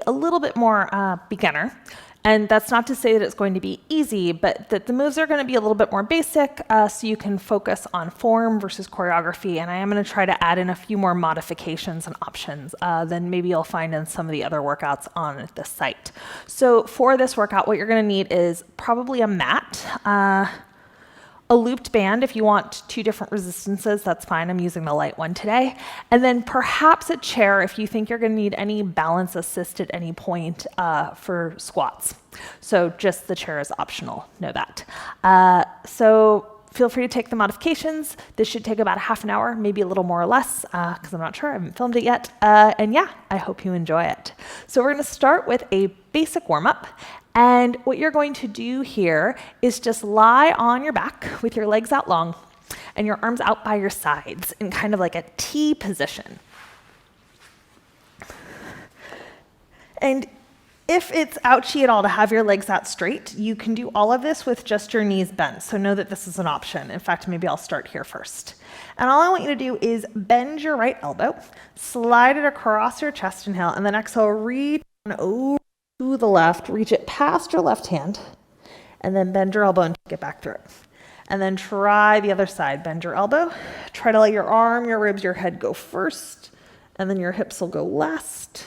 a little bit more beginner. And that's not to say that it's going to be easy, but that the moves are going to be a little bit more basic, so you can focus on form versus choreography. And I am going to try to add in a few more modifications and options than maybe you'll find in some of the other workouts on the site. So for this workout, what you're going to need is probably a mat, a looped band. If you want 2 different resistances, that's fine. I'm using the light one today. And then perhaps a chair if you think you're going to need any balance assist at any point for squats. So just the chair is optional, know that. So feel free to take the modifications. This should take about half an hour, maybe a little more or less, because I'm not sure, I haven't filmed it yet. And yeah, I hope you enjoy it. So we're going to start with a basic warm-up. And what you're going to do here is just lie on your back with your legs out long and your arms out by your sides in kind of like a T position. And if it's ouchy at all to have your legs out straight, you can do all of this with just your knees bent. So know that this is an option. In fact, maybe I'll start here first. And all I want you to do is bend your right elbow, slide it across your chest, inhale, and then exhale, reach over to the left, reach it past your left hand, and then bend your elbow and get back through it. And then try the other side. Bend your elbow, try to let your arm, your ribs, your head go first, and then your hips will go last.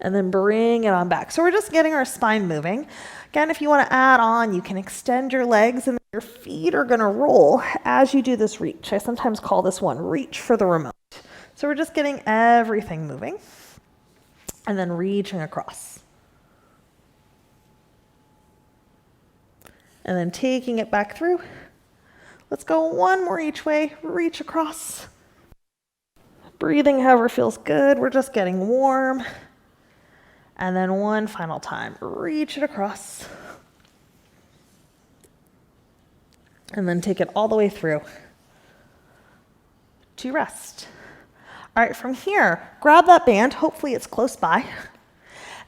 And then bring it on back. So we're just getting our spine moving. Again, if you want to add on, you can extend your legs and your feet are going to roll as you do this reach. I sometimes call this one reach for the remote. So we're just getting everything moving. And then reaching across. And then taking it back through. Let's go one more each way, reach across. Breathing however feels good, we're just getting warm. And then one final time, reach it across. And then take it all the way through to rest. All right, from here, grab that band, hopefully it's close by,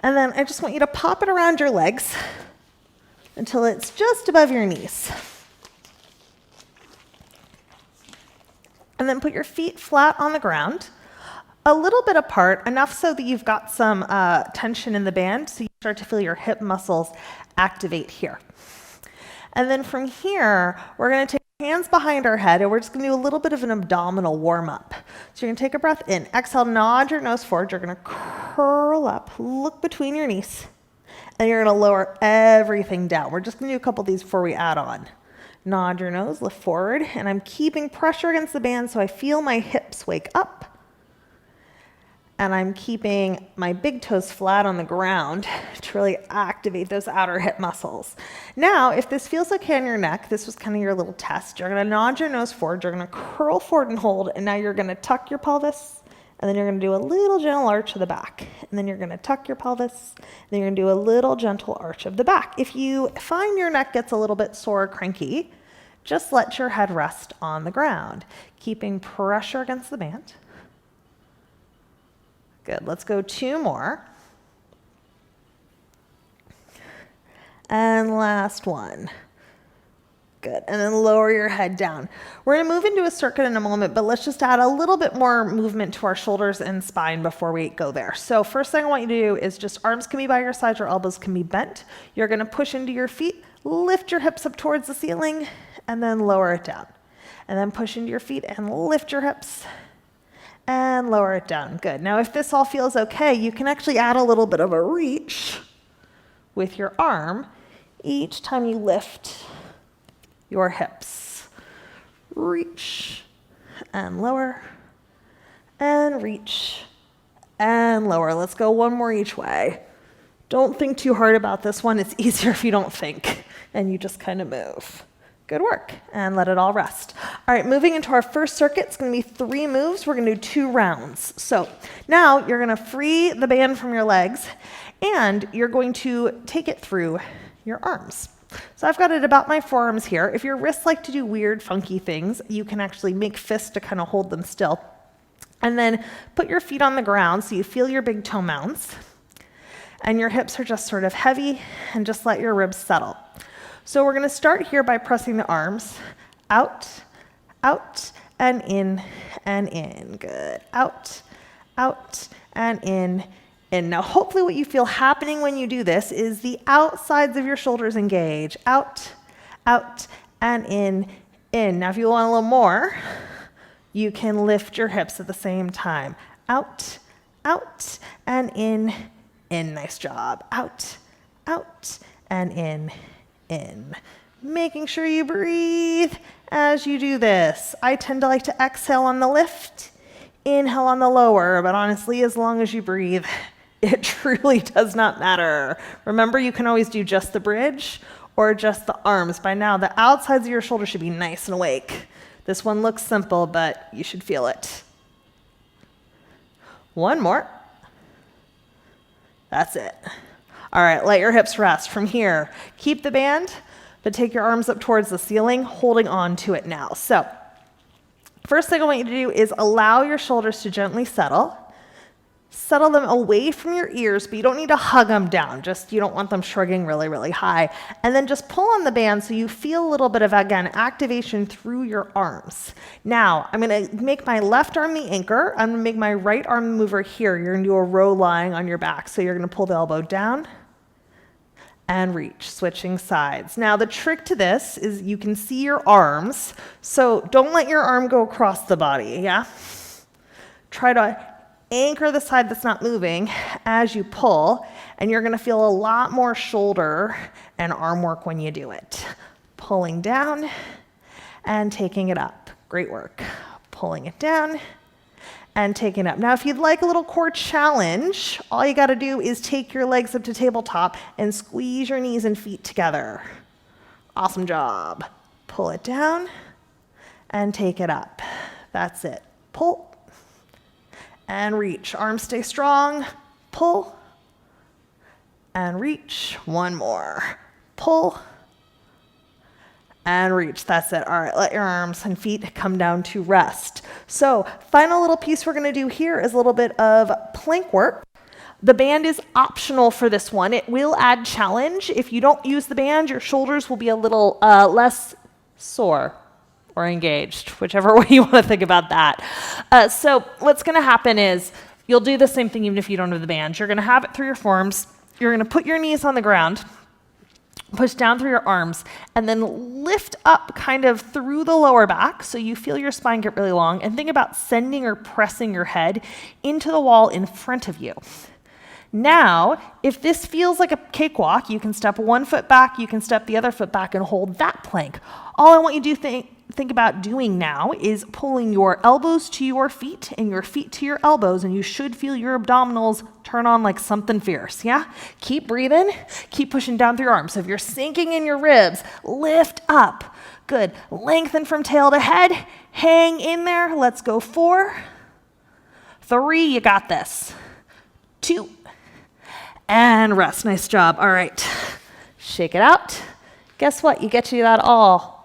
and then I just want you to pop it around your legs until it's just above your knees. And then put your feet flat on the ground, a little bit apart, enough so that you've got some tension in the band, so you start to feel your hip muscles activate here. And then from here, we're going to take hands behind our head, and we're just going to do a little bit of an abdominal warm-up. So you're going to take a breath in. Exhale, nod your nose forward. You're going to curl up, look between your knees, and you're going to lower everything down. We're just going to do a couple of these before we add on. Nod your nose, lift forward, and I'm keeping pressure against the band so I feel my hips wake up. And I'm keeping my big toes flat on the ground to really activate those outer hip muscles. Now, if this feels okay on your neck, this was kind of your little test. You're going to nod your nose forward. You're going to curl forward and hold. And now you're going to tuck your pelvis. And then you're going to do a little gentle arch of the back. And then you're going to tuck your pelvis. And then you're going to do a little gentle arch of the back. If you find your neck gets a little bit sore or cranky, just let your head rest on the ground, keeping pressure against the band. Good, let's go 2 more. And last one. Good, and then lower your head down. We're gonna move into a circuit in a moment, but let's just add a little bit more movement to our shoulders and spine before we go there. So first thing I want you to do is just arms can be by your sides, your elbows can be bent. You're gonna push into your feet, lift your hips up towards the ceiling, and then lower it down. And then push into your feet and lift your hips. And lower it down. Good. Now, if this all feels okay, you can actually add a little bit of a reach with your arm each time you lift your hips. Reach and lower and reach and lower. Let's go one more each way. Don't think too hard about this one. It's easier if you don't think and you just kind of move. Good work, and let it all rest. All right, moving into our first circuit, it's gonna be 3 moves. We're gonna do 2 rounds. So now you're gonna free the band from your legs, and you're going to take it through your arms. So I've got it about my forearms here. If your wrists like to do weird, funky things, you can actually make fists to kind of hold them still. And then put your feet on the ground so you feel your big toe mounts. And your hips are just sort of heavy, and just let your ribs settle. So we're going to start here by pressing the arms out, out, and in, and in. Good. Out, out, and in, in. Now, hopefully what you feel happening when you do this is the outsides of your shoulders engage. Out, out, and in, in. Now, if you want a little more, you can lift your hips at the same time. Out, out, and in, in. Nice job. Out, out, and in. Making sure you breathe as you do this. I tend to like to exhale on the lift, inhale on the lower, but honestly, as long as you breathe, it truly does not matter. Remember, you can always do just the bridge or just the arms. By now, the outsides of your shoulders should be nice and awake. This one looks simple, but you should feel it. One more. That's it. All right, let your hips rest. From here, keep the band, but take your arms up towards the ceiling, holding on to it now. So, first thing I want you to do is allow your shoulders to gently settle. Settle them away from your ears, but you don't need to hug them down. Just, you don't want them shrugging really, really high. And then just pull on the band so you feel a little bit of, again, activation through your arms. Now, I'm going to make my left arm the anchor. I'm going to make my right arm the mover here. You're going to do a row lying on your back. So you're going to pull the elbow down and reach, switching sides. Now, the trick to this is you can see your arms. So don't let your arm go across the body, yeah? Try to anchor the side that's not moving as you pull, and you're going to feel a lot more shoulder and arm work when you do it. Pulling down and taking it up. Great work. Pulling it down and taking it up. Now, if you'd like a little core challenge, all you got to do is take your legs up to tabletop and squeeze your knees and feet together. Awesome job. Pull it down and take it up. That's it. Pull and reach. Arms stay strong. Pull and reach. One more. Pull and reach. That's it. All right, let your arms and feet come down to rest. So, final little piece we're going to do here is a little bit of plank work. The band is optional for this one. It will add challenge. If you don't use the band, your shoulders will be a little less sore or engaged, whichever way you want to think about that. So what's going to happen is you'll do the same thing even if you don't have the band. You're going to have it through your forearms. You're going to put your knees on the ground, push down through your arms, and then lift up kind of through the lower back so you feel your spine get really long, and think about sending or pressing your head into the wall in front of you. Now, if this feels like a cakewalk, you can step one foot back, you can step the other foot back and hold that plank. All I want you to think about doing now is pulling your elbows to your feet and your feet to your elbows, and you should feel your abdominals turn on like something fierce, yeah? Keep breathing, keep pushing down through your arms. So if you're sinking in your ribs, lift up. Good. Lengthen from tail to head. Hang in there. Let's go. 4, 3, you got this. 2, and rest. Nice job. All right. Shake it out. Guess what? You get to do that all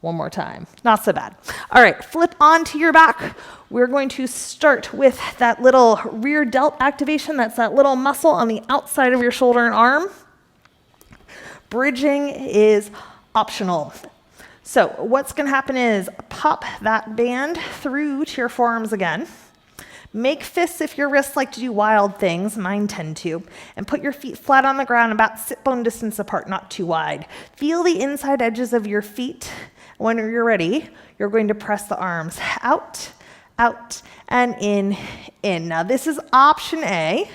one more time. Not so bad. All right, flip onto your back. We're going to start with that little rear delt activation. That's that little muscle on the outside of your shoulder and arm. Bridging is optional. So what's going to happen is pop that band through to your forearms again. Make fists if your wrists like to do wild things, mine tend to, and put your feet flat on the ground about sit bone distance apart, not too wide. Feel the inside edges of your feet. When you're ready, you're going to press the arms out, out, and in, in. Now this is option A,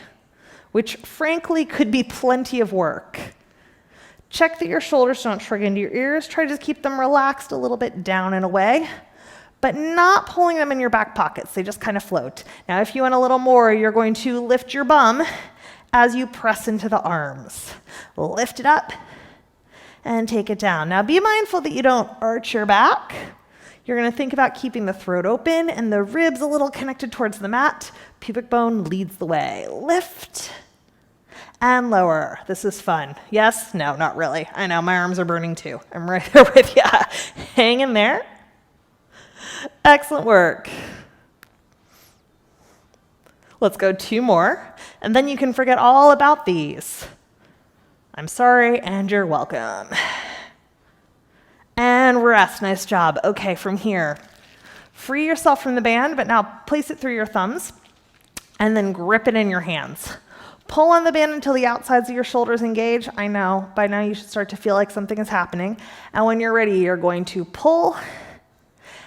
which frankly could be plenty of work. Check that your shoulders don't shrug into your ears. Try to just keep them relaxed a little bit down and away, but not pulling them in your back pockets. They just kind of float. Now, if you want a little more, you're going to lift your bum as you press into the arms. Lift it up and take it down. Now, be mindful that you don't arch your back. You're going to think about keeping the throat open and the ribs a little connected towards the mat. Pubic bone leads the way. Lift and lower. This is fun. Yes? No, not really. I know, my arms are burning too. I'm right there with you. Hang in there. Excellent work. Let's go 2 more, and then you can forget all about these. I'm sorry, and you're welcome. And rest. Nice job. Okay, from here, free yourself from the band, but now place it through your thumbs, and then grip it in your hands. Pull on the band until the outsides of your shoulders engage. I know, by now you should start to feel like something is happening. And when you're ready, you're going to pull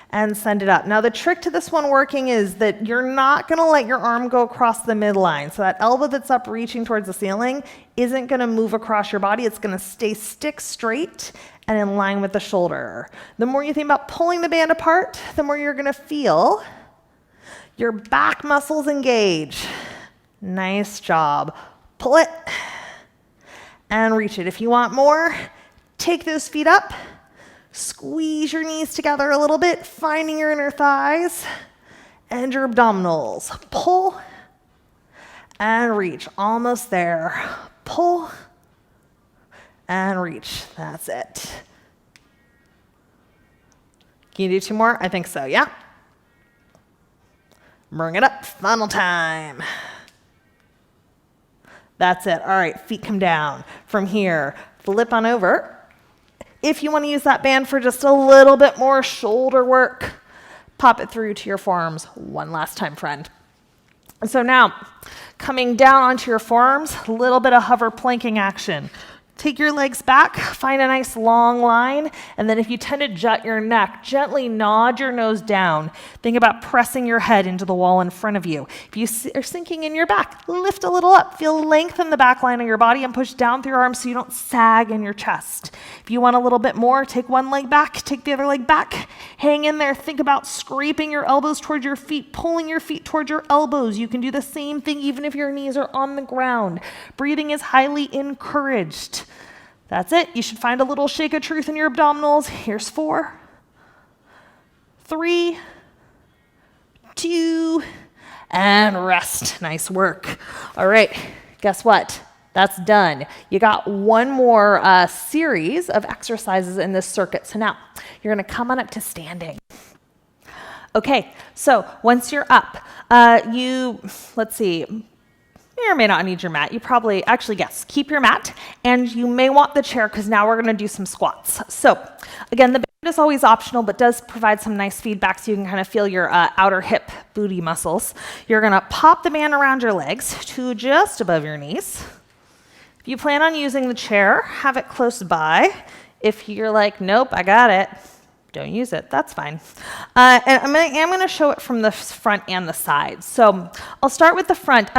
and send it up. Now the trick to this one working is that you're not gonna let your arm go across the midline. So that elbow that's up reaching towards the ceiling isn't gonna move across your body. It's gonna stay stick straight and in line with the shoulder. The more you think about pulling the band apart, the more you're gonna feel your back muscles engage. Nice job. Pull it and reach it. If you want more, take those feet up, squeeze your knees together a little bit, finding your inner thighs and your abdominals. Pull and reach. Almost there. Pull and reach. That's it. Can you do 2 more? I think so, yeah? Bring it up. Funnel time. That's it. All right, feet come down. From here, flip on over. If you want to use that band for just a little bit more shoulder work, pop it through to your forearms one last time, friend. And so now, coming down onto your forearms, a little bit of hover planking action. Take your legs back, find a nice long line, and then if you tend to jut your neck, gently nod your nose down. Think about pressing your head into the wall in front of you. If you are sinking in your back, lift a little up. Feel length in the back line of your body and push down through your arms so you don't sag in your chest. If you want a little bit more, take one leg back, take the other leg back. Hang in there. Think about scraping your elbows towards your feet, pulling your feet towards your elbows. You can do the same thing even if your knees are on the ground. Breathing is highly encouraged. That's it. You should find a little shake of truth in your abdominals. Here's 4, 3, 2, and rest. Nice work. All right, guess what? That's done. You got one more series of exercises in this circuit. So now you're going to come on up to standing. Okay, so once you're up, let's see, may or may not need your mat. You probably, actually, yes, keep your mat, and you may want the chair because now we're going to do some squats. So again, the band is always optional, but does provide some nice feedback so you can kind of feel your outer hip booty muscles. You're going to pop the band around your legs to just above your knees. If you plan on using the chair, have it close by. If you're like, nope, I got it, don't use it, that's fine. And I'm going to show it from the front and the side. So I'll start with the front.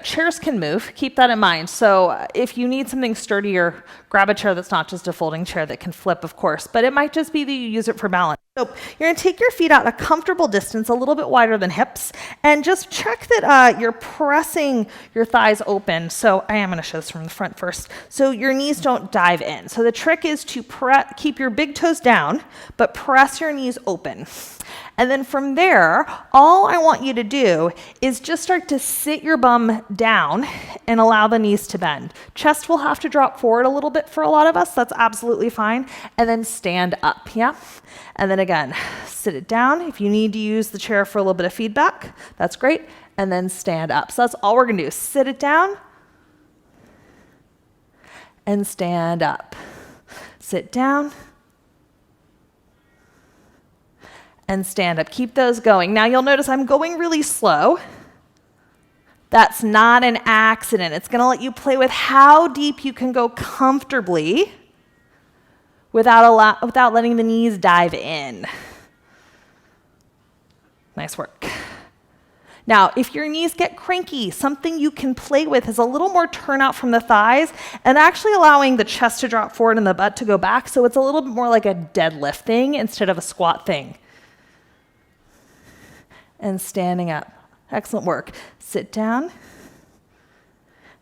Chairs can move. Keep that in mind. So if you need something sturdier, grab a chair that's not just a folding chair that can flip, of course, but it might just be that you use it for balance. So you're going to take your feet out a comfortable distance, a little bit wider than hips, and just check that you're pressing your thighs open. So I am going to show this from the front first. So your knees don't dive in. So the trick is to keep your big toes down, but press your knees open. And then from there, all I want you to do is just start to sit your bum down and allow the knees to bend. Chest will have to drop forward a little bit for a lot of us. That's absolutely fine. And then stand up, yeah? And then again, sit it down. If you need to use the chair for a little bit of feedback, that's great. And then stand up. So that's all we're going to do. Sit it down and stand up. Sit down and stand up. Keep those going. Now you'll notice I'm going really slow. That's not an accident. It's going to let you play with how deep you can go comfortably without letting the knees dive in. Nice work. Now, if your knees get cranky, something you can play with is a little more turnout from the thighs and actually allowing the chest to drop forward and the butt to go back, so it's a little bit more like a deadlift thing instead of a squat thing. And standing up. Excellent work. Sit down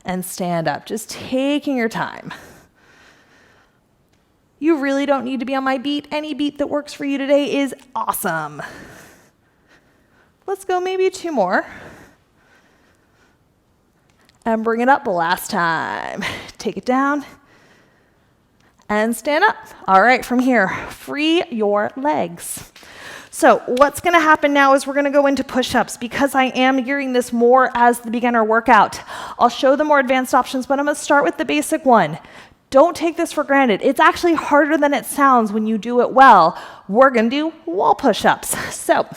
and stand up. Just taking your time. You really don't need to be on my beat. Any beat that works for you today is awesome. Let's go maybe 2 more. And bring it up last time. Take it down and stand up. All right, from here, free your legs. So what's going to happen now is we're going to go into push-ups. Because I am gearing this more as the beginner workout, I'll show the more advanced options, but I'm going to start with the basic one. Don't take this for granted. It's actually harder than it sounds when you do it well. We're going to do wall push-ups. So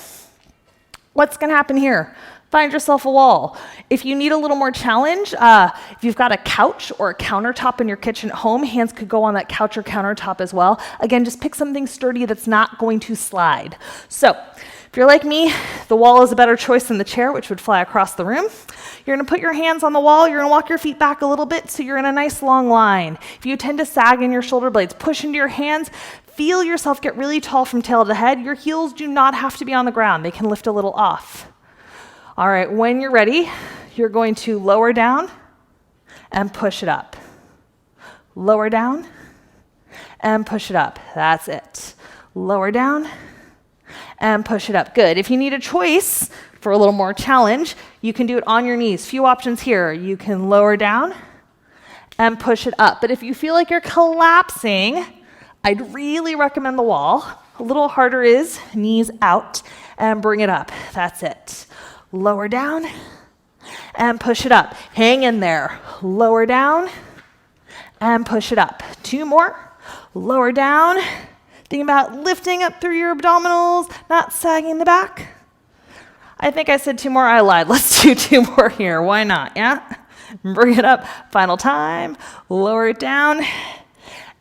what's going to happen here? find yourself a wall. If you need a little more challenge, if you've got a couch or a countertop in your kitchen at home, hands could go on that couch or countertop as well. Again, just pick something sturdy that's not going to slide. So if you're like me, the wall is a better choice than the chair, which would fly across the room. You're gonna put your hands on the wall, you're gonna walk your feet back a little bit so you're in a nice long line. If you tend to sag in your shoulder blades, push into your hands, feel yourself get really tall from tail to head. Your heels do not have to be on the ground, they can lift a little off. All right, when you're ready, you're going to lower down and push it up. Lower down and push it up. That's it. Lower down and push it up. Good. If you need a choice for a little more challenge, you can do it on your knees. Few options here. You can lower down and push it up. But if you feel like you're collapsing, I'd really recommend the wall. A little harder is knees out and bring it up. That's it. Lower down and push it up. Hang in there. Lower down and push it up. 2 more. Lower down. Think about lifting up through your abdominals, not sagging the back. I think I said 2 more. I lied. Let's do 2 more here. Why not? Yeah? Bring it up. Final time. Lower it down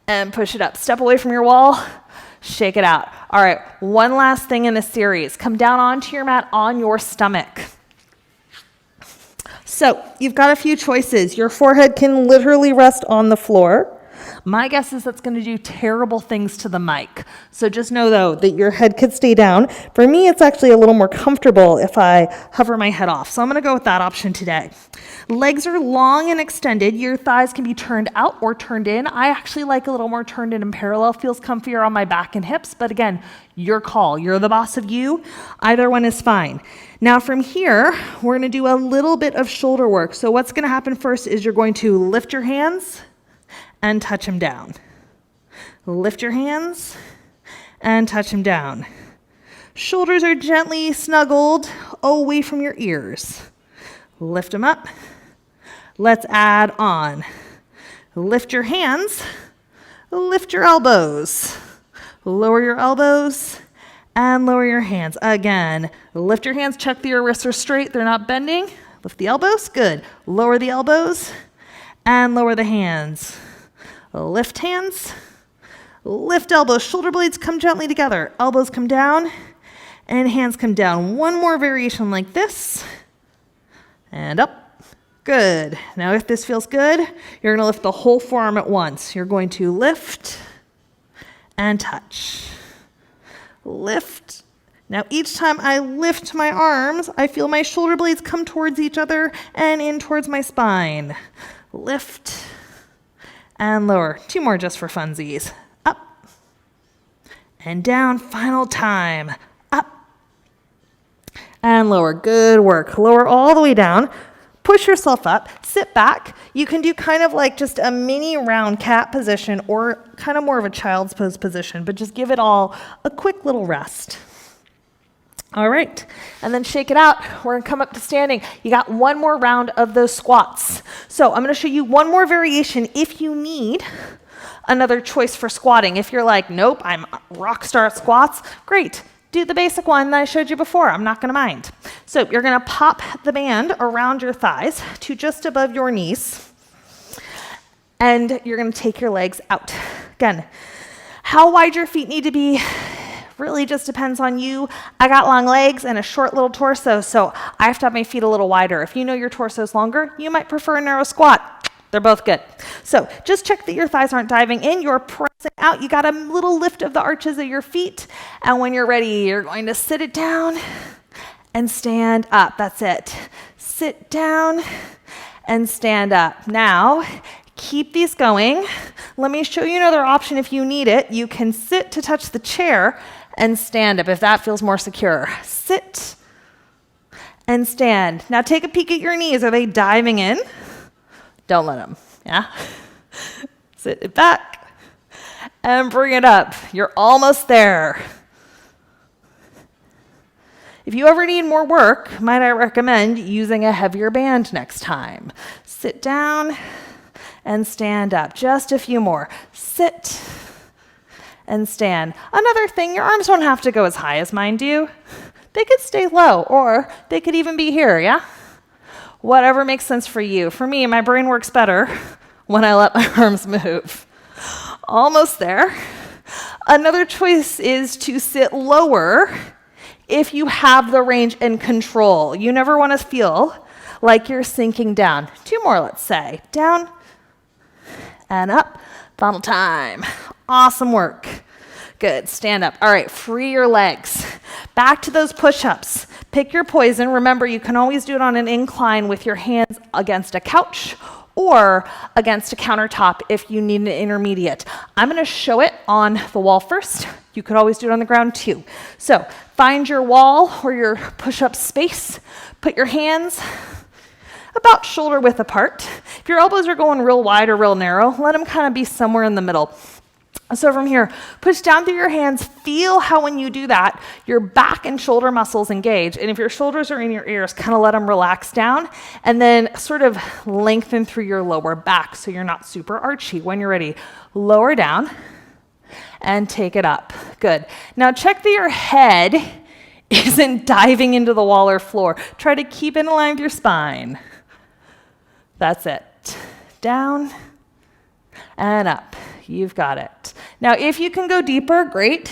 and push it up. Step away from your wall. Shake it out. All right, one last thing in this series. Come down onto your mat on your stomach. So you've got a few choices. Your forehead can literally rest on the floor. My guess is that's going to do terrible things to the mic. So just know, though, that your head could stay down. For me, it's actually a little more comfortable if I hover my head off. So I'm going to go with that option today. Legs are long and extended. Your thighs can be turned out or turned in. I actually like a little more turned in and parallel. Feels comfier on my back and hips. But again, your call. You're the boss of you. Either one is fine. Now from here, we're going to do a little bit of shoulder work. So what's going to happen first is you're going to lift your hands and touch them down. Lift your hands and touch them down. Shoulders are gently snuggled away from your ears. Lift them up. Let's add on. Lift your hands. Lift your elbows. Lower your elbows and lower your hands. Again, lift your hands. Check that your wrists are straight. They're not bending. Lift the elbows. Good. Lower the elbows and lower the hands. Lift hands, lift elbows, shoulder blades come gently together, elbows come down, and hands come down. One more variation like this, and up. Good. Now if this feels good, you're going to lift the whole forearm at once. You're going to lift and touch. Lift. Now each time I lift my arms, I feel my shoulder blades come towards each other and in towards my spine. Lift and lower. 2 more just for funsies. Up and down. Final time. Up and lower. Good work. Lower all the way down. Push yourself up. Sit back. You can do kind of like just a mini round cat position or kind of more of a child's pose position, but just give it all a quick little rest. All right, and then shake it out. We're gonna come up to standing. You got 1 more round of those squats. So I'm gonna show you 1 more variation if you need another choice for squatting. If you're like, nope, I'm rock star at squats, great. Do the basic one that I showed you before. I'm not gonna mind. So you're gonna pop the band around your thighs to just above your knees, and you're gonna take your legs out. Again, how wide your feet need to be really just depends on you. I got long legs and a short little torso, so I have to have my feet a little wider. If you know your torso's longer, you might prefer a narrow squat. They're both good. So just check that your thighs aren't diving in. You're pressing out. You got a little lift of the arches of your feet. And when you're ready, you're going to sit it down and stand up. That's it. Sit down and stand up. Now, keep these going. Let me show you another option if you need it. You can sit to touch the chair and stand up if that feels more secure. Sit and stand. Now take a peek at your knees. Are they diving in? Don't let them, yeah? Sit it back and bring it up. You're almost there. If you ever need more work, might I recommend using a heavier band next time. Sit down and stand up. Just a few more. Sit and stand. Another thing, your arms don't have to go as high as mine do. They could stay low, or they could even be here, yeah? Whatever makes sense for you. For me, my brain works better when I let my arms move. Almost there. Another choice is to sit lower if you have the range and control. You never want to feel like you're sinking down. 2 more, let's say. Down and up. Final time. Awesome work. Good. Stand up. All right, free your legs. Back to those push-ups. Pick your poison. Remember, you can always do it on an incline with your hands against a couch or against a countertop if you need an intermediate. I'm going to show it on the wall first. You could always do it on the ground too. So find your wall or your push-up space. Put your hands about shoulder width apart. If your elbows are going real wide or real narrow, let them kind of be somewhere in the middle. So from here, push down through your hands. Feel how when you do that, your back and shoulder muscles engage. And if your shoulders are in your ears, kind of let them relax down. And then sort of lengthen through your lower back so you're not super archy. When you're ready, lower down and take it up. Good. Now check that your head isn't diving into the wall or floor. Try to keep it in line with your spine. That's it. Down and up. You've got it. Now, if you can go deeper, great.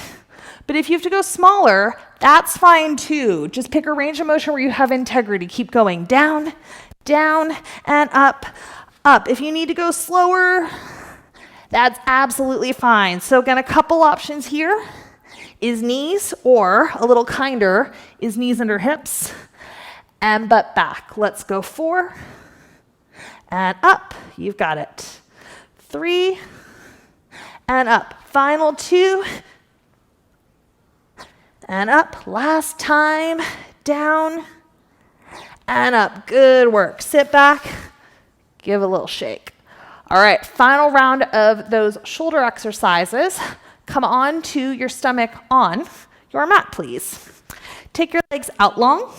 But if you have to go smaller, that's fine too. Just pick a range of motion where you have integrity. Keep going down, down, and up, up. If you need to go slower, that's absolutely fine. So again, a couple options here is knees, or a little kinder is knees under hips and butt back. Let's go 4 and up. You've got it. 3 and up. Final 2 and up. Last time. Down and up. Good work. Sit back. Give a little shake. All right, final round of those shoulder exercises. Come on to your stomach on your mat, please. Take your legs out long.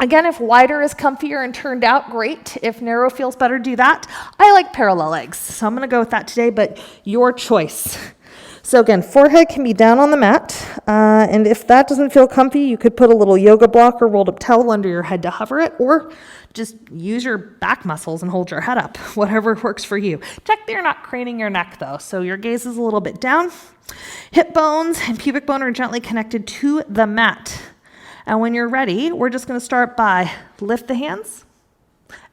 Again, if wider is comfier and turned out, great. If narrow feels better, do that. I like parallel legs, so I'm going to go with that today, but your choice. So again, forehead can be down on the mat, and if that doesn't feel comfy, you could put a little yoga block or rolled up towel under your head to hover it, or just use your back muscles and hold your head up, whatever works for you. Check that you're not craning your neck though, so your gaze is a little bit down. Hip bones and pubic bone are gently connected to the mat. And when you're ready, we're just going to start by lift the hands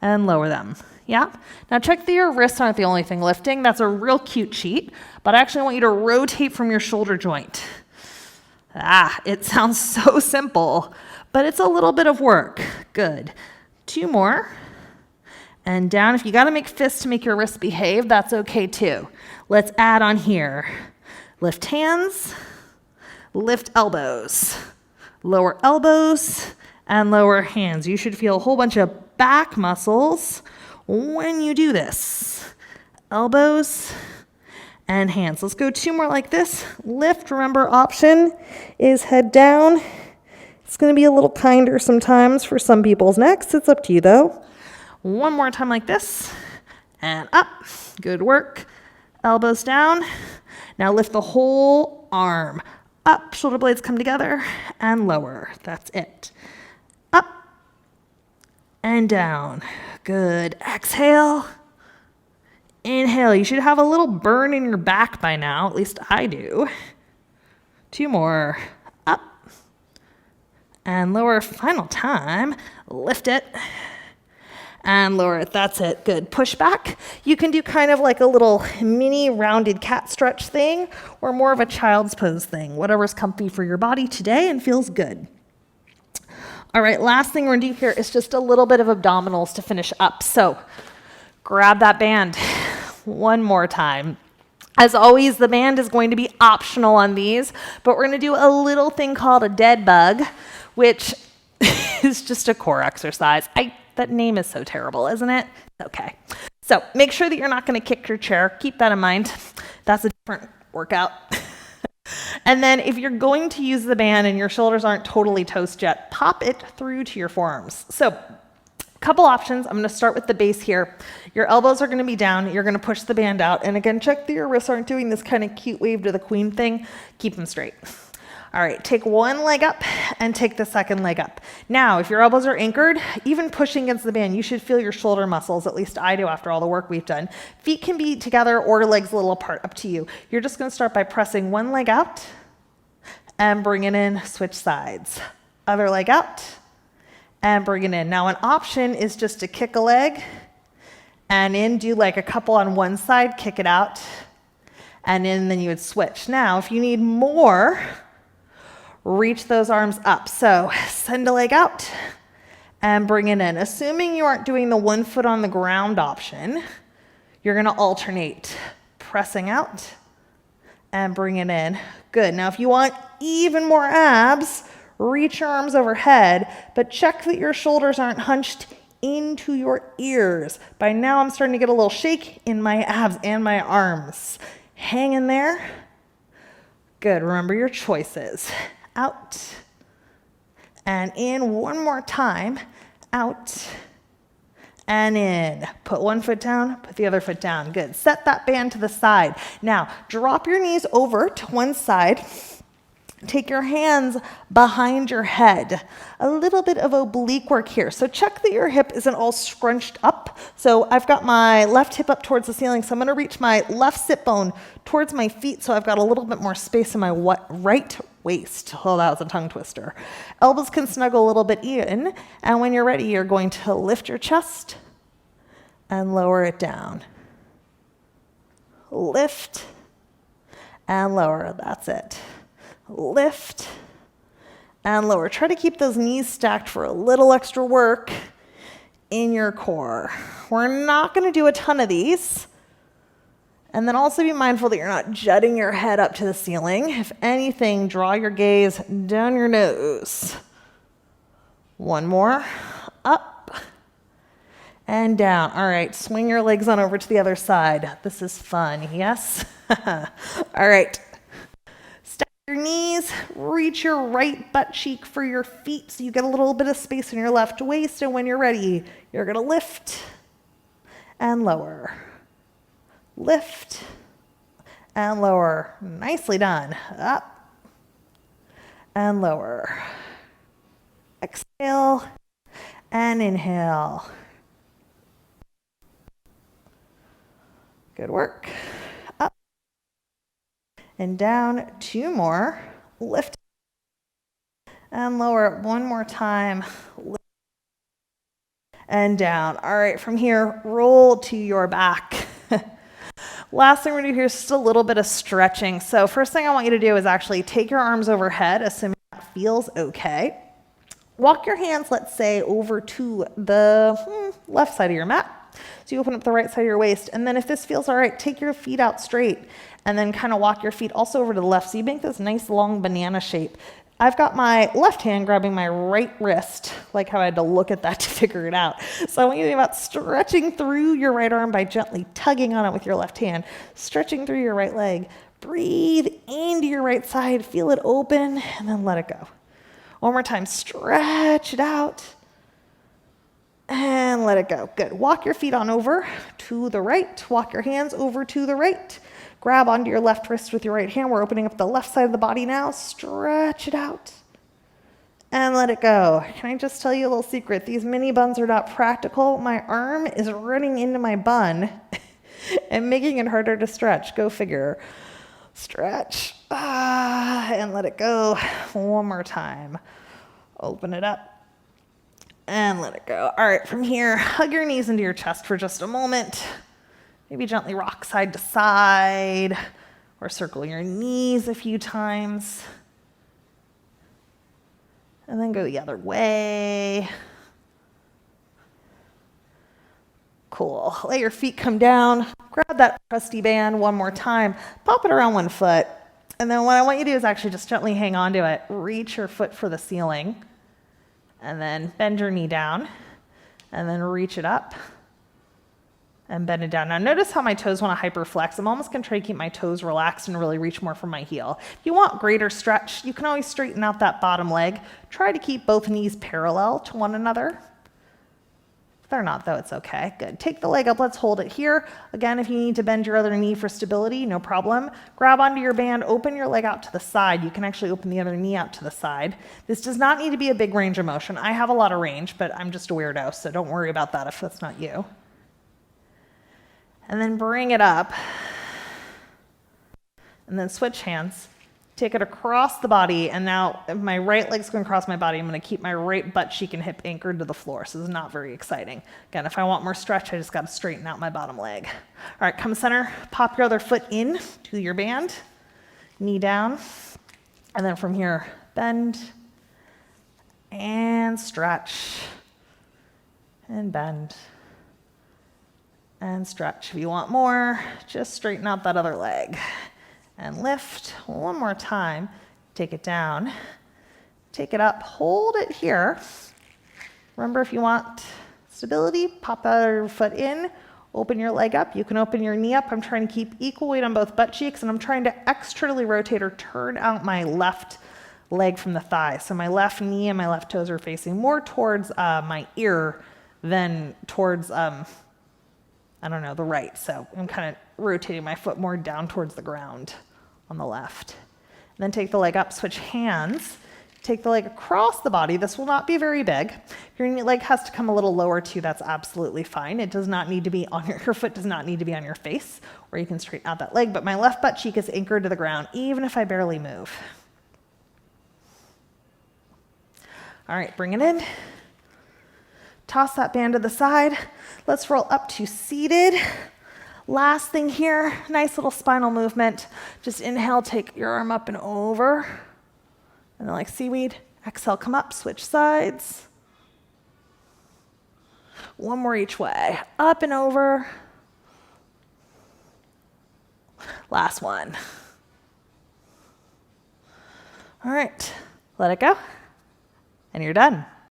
and lower them. Yeah? Now check that your wrists aren't the only thing lifting. That's a real cute cheat, but I actually want you to rotate from your shoulder joint. It sounds so simple, but it's a little bit of work. Good. 2 more. And down. If you got to make fists to make your wrists behave, that's okay too. Let's add on here. Lift hands, lift elbows. Lower elbows and lower hands. You should feel a whole bunch of back muscles when you do this. Elbows and hands. Let's go 2 more like this. Lift, remember, option is head down. It's going to be a little kinder sometimes for some people's necks. It's up to you though. 1 more time like this and up. Good work. Elbows down. Now lift the whole arm. Up, shoulder blades come together, and lower. That's it. Up and down. Good. Exhale. Inhale. You should have a little burn in your back by now. At least I do. 2 more. Up and lower. Final time. Lift it and lower it. That's it. Good. Push back. You can do kind of like a little mini rounded cat stretch thing or more of a child's pose thing. Whatever's comfy for your body today and feels good. All right, last thing we're going to do here is just a little bit of abdominals to finish up. So grab that band 1 more time. As always, the band is going to be optional on these, but we're going to do a little thing called a dead bug, which is just a core exercise. That name is so terrible, isn't it? Okay. So make sure that you're not going to kick your chair. Keep that in mind. That's a different workout. And then if you're going to use the band and your shoulders aren't totally toast yet, pop it through to your forearms. So a couple options. I'm going to start with the base here. Your elbows are going to be down. You're going to push the band out. And again, check that your wrists aren't doing this kind of cute wave to the queen thing. Keep them straight. All right, take one leg up and take the second leg up. Now, if your elbows are anchored, even pushing against the band, you should feel your shoulder muscles, at least I do after all the work we've done. Feet can be together or legs a little apart, up to you. You're just gonna start by pressing one leg out and bring it in, switch sides. Other leg out and bring it in. Now, an option is just to kick a leg and in, do like a couple on one side, kick it out, and in, then you would switch. Now, if you need more, reach those arms up. So send a leg out and bring it in. Assuming you aren't doing the 1 foot on the ground option, you're gonna alternate pressing out and bring it in. Good. Now, if you want even more abs, reach your arms overhead, but check that your shoulders aren't hunched into your ears. By now, I'm starting to get a little shake in my abs and my arms. Hang in there. Good. Remember your choices. Out and in. One more time. Out and in. Put one foot down, put the other foot down. Good. Set that band to the side. Now, drop your knees over to one side. Take your hands behind your head. A little bit of oblique work here. So check that your hip isn't all scrunched up. So I've got my left hip up towards the ceiling. So I'm going to reach my left sit bone towards my feet so I've got a little bit more space in my right waist. Oh, that was a tongue twister. Elbows can snuggle a little bit in. And when you're ready, you're going to lift your chest and lower it down. Lift and lower. That's it. Lift and lower. Try to keep those knees stacked for a little extra work in your core. We're not going to do a ton of these. And then also be mindful that you're not jutting your head up to the ceiling. If anything, draw your gaze down your nose. One more. Up and down. All right, swing your legs on over to the other side. This is fun, yes? All right. Your knees, reach your right butt cheek for your feet so you get a little bit of space in your left waist, and when you're ready, you're gonna lift and lower. Lift and lower. Nicely done. Up and lower. Exhale and inhale. Good work. And down, 2 more, lift and lower, 1 more time, lift and down. All right, from here, roll to your back. Last thing we're gonna do here is just a little bit of stretching. So first thing I want you to do is actually take your arms overhead, assuming that feels okay. Walk your hands, let's say, over to the left side of your mat. So you open up the right side of your waist. And then if this feels all right, take your feet out straight and then kind of walk your feet also over to the left. So you make this nice long banana shape. I've got my left hand grabbing my right wrist, like how I had to look at that to figure it out. So I want you to think about stretching through your right arm by gently tugging on it with your left hand, stretching through your right leg. Breathe into your right side, feel it open, and then let it go. One more time, stretch it out. And let it go. Good. Walk your feet on over to the right. Walk your hands over to the right. Grab onto your left wrist with your right hand. We're opening up the left side of the body now. Stretch it out. And let it go. Can I just tell you a little secret? These mini buns are not practical. My arm is running into my bun and making it harder to stretch. Go figure. Stretch. And let it go. One more time. Open it up. And let it go. All right, from here, hug your knees into your chest for just a moment. Maybe gently rock side to side or circle your knees a few times. And then go the other way. Cool. Let your feet come down. Grab that trusty band one more time. Pop it around 1 foot. And then what I want you to do is actually just gently hang on to it. Reach your foot for the ceiling. And then bend your knee down, and then reach it up, and bend it down. Now notice how my toes want to hyperflex. I'm almost going to try to keep my toes relaxed and really reach more from my heel. If you want greater stretch, you can always straighten out that bottom leg. Try to keep both knees parallel to one another. If they're not though, it's okay. Good. Take the leg up, let's hold it here. Again, if you need to bend your other knee for stability, no problem. Grab onto your band, open your leg out to the side. You can actually open the other knee out to the side. This does not need to be a big range of motion. I have a lot of range, but I'm just a weirdo, so don't worry about that if that's not you. And then bring it up. And then switch hands. Take it across the body, and now if my right leg's going across my body, I'm going to keep my right butt cheek and hip anchored to the floor. So this is not very exciting. Again, if I want more stretch, I just got to straighten out my bottom leg. All right, come center, pop your other foot in to your band, knee down, and then from here, bend and stretch and bend and stretch. If you want more, just straighten out that other leg. And lift one more time. Take it down, take it up, hold it here. Remember, if you want stability, pop your foot in, open your leg up. You can open your knee up. I'm trying to keep equal weight on both butt cheeks, and I'm trying to externally rotate or turn out my left leg from the thigh. So my left knee and my left toes are facing more towards my ear than towards, I don't know, the right. So I'm kind of rotating my foot more down towards the ground on the left. And then take the leg up, switch hands, take the leg across the body. This will not be very big. Your leg has to come a little lower too. That's absolutely fine. It does not need to be on your foot does not need to be on your face, or you can straighten out that leg, but my left butt cheek is anchored to the ground, even if I barely move. All right, bring it in. Toss that band to the side. Let's roll up to seated. Last thing here, nice little spinal movement. Just inhale, take your arm up and over. And then like seaweed, exhale, come up, switch sides. One more each way, up and over. Last one. All right, let it go, and you're done.